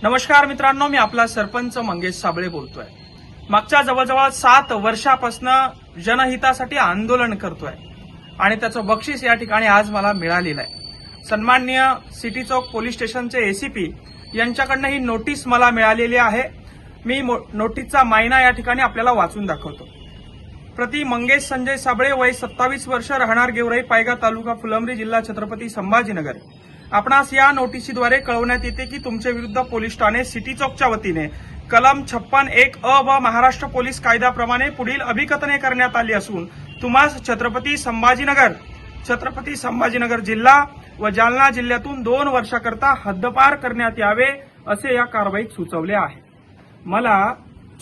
नमस्कार मित्रांनो, मी आपला सरपंच मंगेश साबळे बोलतोय। मागच्या जवळजवळ 7 वर्षापासून जनहितासाठी आंदोलन करतोय आणि त्याचं बक्षीस या ठिकाणी आज मला मिळालेलं आहे। सन्माननीय सिटी चौक पोलीस स्टेशनचे एसीपी यांच्याकडनं ही नोटीस मला मिळालेली आहे। मी नोटीसचा मायना या ठिकाणी आपल्याला वाचून दाखवतो। प्रति मंगेश संजय साबळे, वय 27 वर्ष, राहणार गेवराई, पायगा तालुका फुलंब्री, जिल्हा छत्रपती संभाजीनगर। आपणास या नोटिसीद्वारे कळवण्यात येते की तुमच्या विरुद्ध पोलीस ठाणे सिटी चौकच्या वतीने कलम 56(1)(अ) व महाराष्ट्र पोलीस कायद्याप्रमाणे पुढील अभिकथने करण्यात आली असून तुम्हास छत्रपती संभाजीनगर जिल्हा व जालना जिल्ह्यातून 2 वर्षाकरता हद्दपार करण्यात यावे असे या कारवाईत सुचवले आहे। मला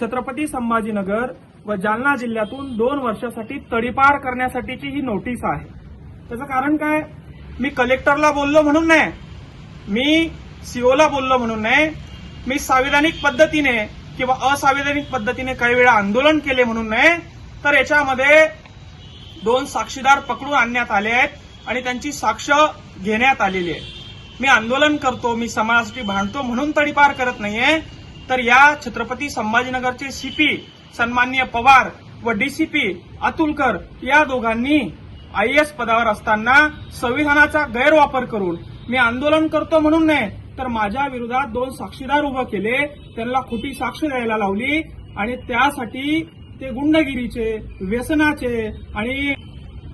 छत्रपती संभाजीनगर व जालना जिल्ह्यातून 2 वर्षासाठी तडीपार करण्यासाठीची ही नोटीस आहे। त्याचं कारण काय? मी कलेक्टरला बोललो म्हणून नाही, मी सीओला बोललो म्हणून नाही, मी संविधानिक पद्धतीने किंवा असंविधानिक पद्धतीने काही वेळा आंदोलन केले म्हणून नाही, तर याच्यामध्ये 2 साक्षीदार पकडून आणण्यात आले आहेत आणि त्यांची साक्ष घेण्यात आलेली आहे। मी आंदोलन करतो, मी समाजासाठी भांडतो म्हणून तडीपार करत नाहीये, तर या छत्रपती संभाजीनगरचे सीपी सन्माननीय पवार व डीसीपी अतुलकर या दोघांनी आयएएस पदावर असताना संविधानाचा गैरवापर करून मी आंदोलन करतो म्हणून नाही, तर माझ्या विरोधात 2 साक्षीदार उभे केले, त्यांना खोटी साक्ष द्यायला लावली आणि त्यासाठी ते गुंडगिरीचे, व्यसनाचे आणि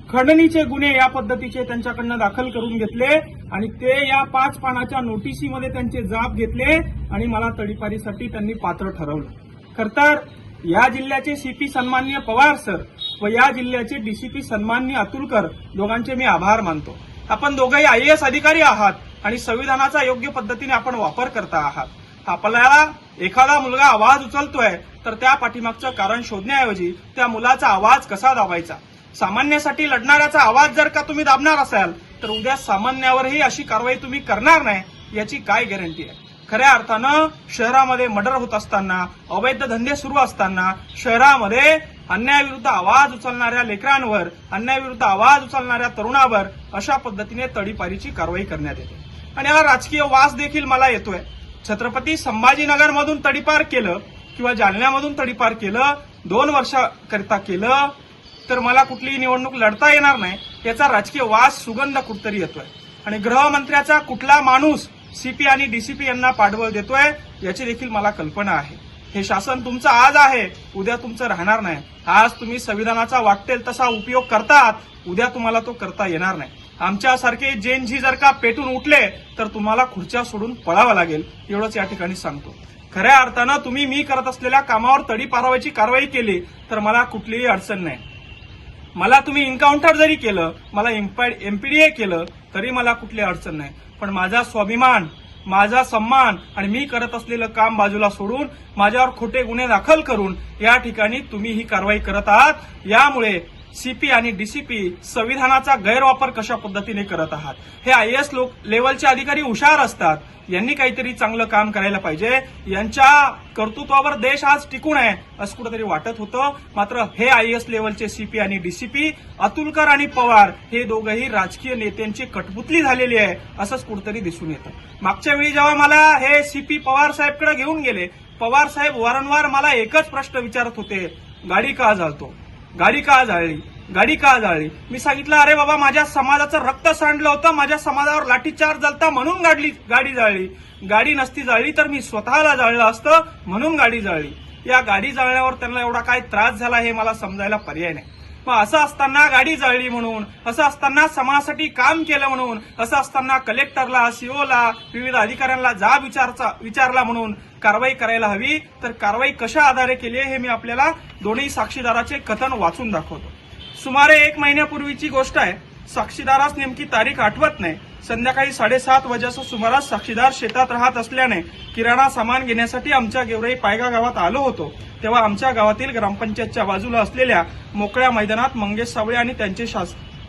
खंडणीचे गुन्हे या पद्धतीचे त्यांच्याकडनं दाखल करून घेतले आणि ते या 5 पानाच्या नोटिसीमध्ये त्यांचे जाब घेतले आणि मला तडीपारीसाठी त्यांनी पात्र ठरवलं। खरतर या जिल्ह्याचे सीपी सन्माननीय पवार सर व या जिल्ह्याचे डीसीपी सन्माननीय अतुलकर दोघांचे मी आभार मानतो। आपण दोघंही आयएएस अधिकारी आहात आणि संविधानाचा योग्य पद्धतीने आपण वापर करता आहात। आपल्याला एखादा मुलगा आवाज उचलतोय तर त्या पाठीमागचं कारण शोधण्याऐवजी त्या मुलाचा आवाज कसा दाबायचा, सामान्यासाठी लढणाऱ्याचा आवाज जर का तुम्ही दाबणार असाल तर उद्या सामान्यावरही अशी कारवाई तुम्ही करणार नाही याची काय गॅरंटी आहे? खऱ्या अर्थानं शहरामध्ये मर्डर होत असताना, अवैध धंदे सुरू असताना, शहरामध्ये अन्यायाविरुद्ध आवाज उचलणाऱ्या लेकरांवर, अन्यायाविरुद्ध आवाज उचलणाऱ्या तरुणावर अशा पद्धतीने तडीपारीची कारवाई करण्यात येते आणि याला राजकीय वास देखील मला येतोय। छत्रपती संभाजीनगरमधून तडीपार केलं किंवा जालन्यामधून तडीपार केलं, 2 वर्षाकरिता केलं, तर मला कुठलीही निवडणूक लढता येणार नाही याचा राजकीय वास, सुगंध कुठतरी येतोय आणि गृहमंत्र्याचा कुठला माणूस सीपी आणि डीसीपी यांना पाठबळ देतोय याची देखील मला कल्पना आहे। हे शासन तुमचं आज आहे, उद्या तुमचं राहणार नाही। आज तुम्ही संविधानाचा वाटेल तसा उपयोग करतात, उद्या तुम्हाला तो करता येणार नाही। आमच्यासारखे जेनजी जर का पेटून उठले तर तुम्हाला खुर्च्या सोडून पळावं लागेल, एवढंच या ठिकाणी सांगतो। खऱ्या अर्थानं तुम्ही मी करत असलेल्या कामावर तडीपारवाची कारवाई केली तर मला कुठलीही अडचण नाही। मला तुम्ही एन्काउंटर जरी केलं, मला एमपीडीए केलं तरी मला कुठली अडचण नाही, पण माझा स्वाभिमान, माझा सन्मान आणि मी करत असलेलं काम बाजूला सोडून माझ्यावर खोटे गुन्हे दाखल करून या ठिकाणी तुम्ही ही कारवाई करत आहात। यामुळे सीपी आणि डीसीपी संविधानाचा गैरवापर कशा पद्धतीने करत आहात। हे आयएएस लेवलचे अधिकारी हुशार असतात, यांनी काहीतरी चांगलं काम करायला पाहिजे, यांच्या कर्तृत्वावर देश आज टिकून आहे असं कुठेतरी वाटत होतं। मात्र हे आयएएस लेवलचे सीपी आणि डीसीपी अतुलकर आणि पवार हे दोघंही राजकीय नेत्यांची कठपुतली झालेली आहे असंच कुठेतरी दिसून येतं। मागच्या वेळी जेव्हा मला हे सीपी पवार साहेबकडे घेऊन गेले, पवार साहेब वारंवार मला एकच प्रश्न विचारत होते, गाडी का जाळतो, गाडी का जाळली, गाडी का जाळली? मी सांगितलं, अरे बाबा, माझ्या समाजाचं रक्त सांडलं होतं, माझ्या समाजावर लाठीचार्ज झालता म्हणून गाडी जाळली। गाडी नसती जाळली तर मी स्वतःला जाळलं असतं म्हणून गाडी जाळली। या गाडी जाळण्यावर त्यांना एवढा काय त्रास झाला हे मला समजायला पर्याय नाही। मग असं असताना गाडी जाळली म्हणून, असं असताना समाजासाठी काम केलं म्हणून, असं असताना कलेक्टरला, सीओला, विविध अधिकाऱ्यांना जाब विचारला म्हणून कारवाई करायला हवी, तर कारवाई कशा आधारे केली हे मी आपल्याला दोन्ही साक्षीदाराचे कथन वाचून दाखवतो। सुमारे 1 महिन्यापूर्वीची गोष्ट आहे, साक्षीदारास नेमकी तारीख आठवत नाही। संध्याकाळी 7:30 वाजेच्या सुमारास साक्षीदार शेतात राहत असल्याने किराणा सामान घेण्यासाठी आमच्या गेवराई पायगा गावात आलो होतो, तेव्हा आमच्या गावातील ग्रामपंचायतच्या बाजूला असलेल्या मोकळ्या मैदानात मंगेश साबळे आणि त्यांचे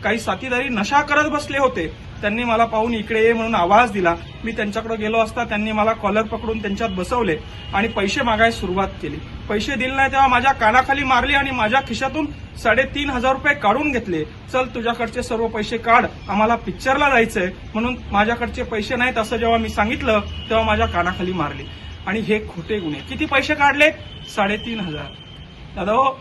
काही साथीदारी नशा करत बसले होते. त्यांनी मला पाहून इकडे ये म्हणून आवाज दिला. मी त्यांच्याकडे गेलो असता त्यांनी मला कॉलर पकडून त्यांच्यात बसवले आणि पैसे मागायला सुरुवात केली. पैसे दिले नाही तेव्हा माझ्या कानाखाली मारली आणि माझ्या खिशातून 3,500 रुपये काढून घेतले. चल तुझ्याकडचे सर्व पैसे काढ, आम्हाला पिक्चरला जायचंय म्हणून माझ्याकडचे पैसे नाहीत असं जेव्हा मी सांगितलं तेव्हा माझ्या कानाखाली मारली. आणि हे खोटे गुन्हे. किती पैसे काढले? 3,500. दादा हो,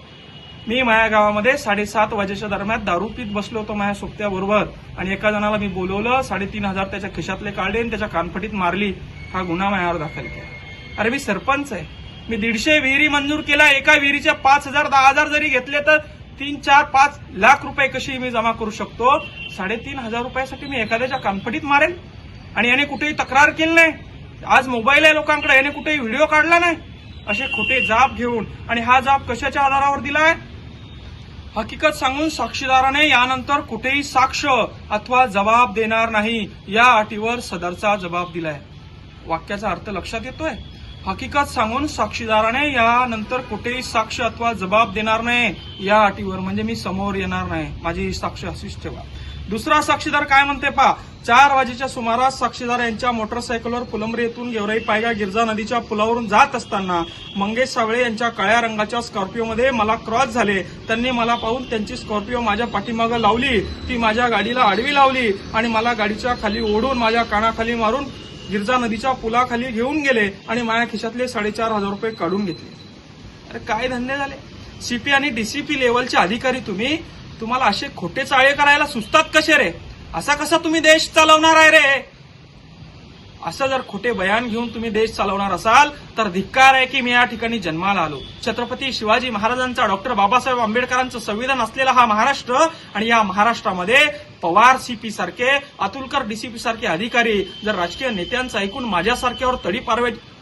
मी माझ्या गावामध्ये 7:30 वाजेच्या दरम्यान दारू पीत बसलो होतो माझ्या सोबत्याबरोबर आणि एका जणाला मी बोलवलं, 3,500 त्याच्या खिशातले काढले आणि त्याच्या कानफटीत मारली. हा गुन्हा माझ्यावर दाखल केला. अरे मी सरपंच आहे, मी 150 विहिरी मंजूर केला. एका विहिरीच्या 5,000 10,000 जरी घेतले तर 3, 4, 5 लाख रुपये कशी मी जमा करू शकतो? 3,500 रुपयासाठी मी एखाद्याच्या कानफटीत मारेल? आणि याने कुठेही तक्रार केली नाही. आज मोबाईल आहे लोकांकडे, याने कुठेही व्हिडिओ काढला नाही. असे खोटे जाब घेऊन, आणि हा जाब कशाच्या आधारावर दिलाय? हकीकत सांगून साक्षीदाराने यानंतर कुठेही साक्ष अथवा जबाब देणार नाही या अटीवर सदरचा जबाब दिलाय. वाक्याचा अर्थ लक्षात येतोय? हकीकत सांगून साक्षीदाराने यानंतर कुठेही साक्ष अथवा जबाब देणार नाही या अटीवर, म्हणजे मी समोर येणार नाही, माझी साक्ष अशीच ठेवा. दुसरा साक्षीदार काय म्हणते पहा. 4 वाजेच्या सुमारास साक्षीदार यांच्या मोटरसायकलवर फुलंब्री येथून गेवराई पायगा गिरजा नदीच्या पुलावरून जात असताना मंगेश सावळे यांच्या काळ्या रंगाच्या स्कॉर्पिओमध्ये मला क्रॉस झाले. त्यांनी मला पाहून त्यांची स्कॉर्पिओ माझ्या पाठीमागे लावली, ती माझ्या गाडीला आडवी लावली आणि मला गाडीच्या खाली ओढून माझ्या कानाखाली मारून गिरजा नदीच्या पुलाखाली घेऊन गेले आणि माझ्या खिशातले 4,500 रुपये काढून घेतले. अरे काय धंदे झाले? सीपी आणि डीसीपी लेवलचे अधिकारी तुम्हाला असे खोटे चाळे करायला सुचतात कसे रे? असा कसा तुम्ही देश चालवणार आहे रे? असं जर खोटे बयान घेऊन तुम्ही देश चालवणार असाल तर धिक्कार आहे की मी या ठिकाणी जन्माला आलो. छत्रपती शिवाजी महाराजांचा, डॉक्टर बाबासाहेब आंबेडकरांचं संविधान असलेला हा महाराष्ट्र, आणि या महाराष्ट्रामध्ये पवार सीपी सारखे, अतुलकर डीसीपी सारखे अधिकारी जर राजकीय नेत्यांचं ऐकून माझ्यासारख्यावर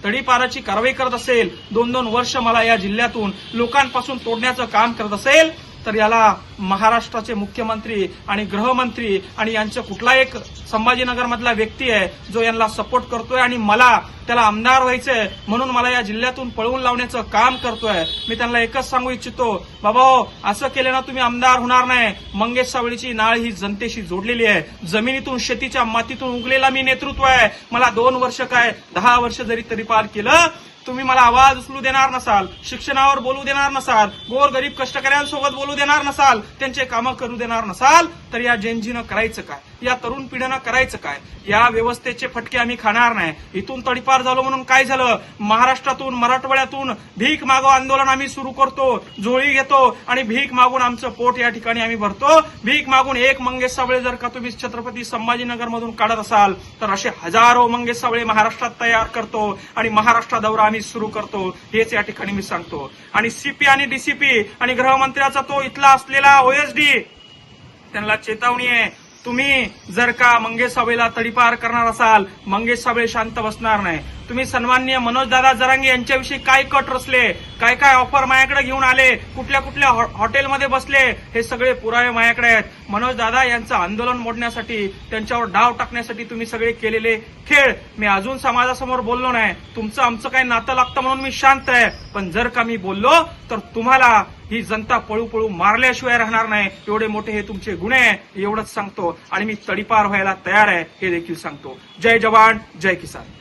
तडीपाराची कारवाई करत असेल, 2-2 वर्ष मला या जिल्ह्यातून लोकांपासून तोडण्याचं काम करत असेल, तर याला महाराष्ट्राचे मुख्यमंत्री आणि गृहमंत्री आणि यांचं कुठला एक संभाजीनगरमधला व्यक्ती आहे जो यांना सपोर्ट करतोय आणि मला त्याला आमदार व्हायचंय म्हणून मला या जिल्ह्यातून पळवून लावण्याचं काम करतोय, मी त्यांना एकच सांगू इच्छितो, बाबा असं केलं ना तुम्ही आमदार होणार नाही. मंगेश सावळीची नाळ ही जनतेशी जोडलेली आहे. जमिनीतून, शेतीच्या मातीतून उगलेला मी नेतृत्व आहे. मला 2 वर्ष काय 10 वर्ष जरी तरीपार केलं, तुम्ही मला आवाज उचलू देणार नसाल, शिक्षणावर बोलू देणार नसाल, गोरगरीब कष्टकऱ्यांसोबत बोलू देणार नसाल, त्यांचे कामं करू देणार नसाल, तर या जेनजीनं करायचं काय? या तरुण पिढीनं करायचं काय? या व्यवस्थेचे फटके आम्ही खाणार नाही. इथून तडीपार झालो म्हणून काय झालं? महाराष्ट्रातून, मराठवाड्यातून भीक मागो आंदोलन आम्ही सुरू करतो, झोळी घेतो आणि भीक मागून आमचं पोट या ठिकाणी आम्ही भरतो. भीक मागून एक मंगेश सावळे जर का तुम्ही छत्रपती संभाजीनगरमधून काढत असाल तर असे हजारो मंगेश सावळे महाराष्ट्रात तयार करतो आणि महाराष्ट्र दौरा आम्ही सुरू करतो, हेच या ठिकाणी मी सांगतो. आणि सीपी आणि डीसीपी आणि गृहमंत्र्याचा तो इथला असलेला ओएसडी, त्यांना चेतावणी आहे, तुम्ही जर का मंगेश सावळेला तडीपार करणार असाल, मंगेश सावळे शांत बसणार नाही. तुम्ही सन्माननीय मनोजदादा जरांगे यांच्याविषयी काय कट रचले, काय काय ऑफर माझ्याकडे घेऊन आले, कुठल्या कुठल्या हॉटेलमध्ये बसले, हे सगळे पुरावे माझ्याकडे आहेत. मनोजदादा यांचं आंदोलन मोडण्यासाठी, त्यांच्यावर डाव टाकण्यासाठी तुम्ही सगळे केलेले खेळ मी अजून समाजासमोर बोललो नाही. तुमचं आमचं काही नातं लागतं म्हणून मी शांत आहे, पण जर का मी बोललो तर तुम्हाला ही जनता पळू पळू मारल्याशिवाय राहणार नाही. एवढे मोठे हे तुमचे गुन्हे आहे, एवढंच सांगतो आणि मी तडीपार व्हायला तयार आहे हे देखील सांगतो. जय जवान, जय किसान.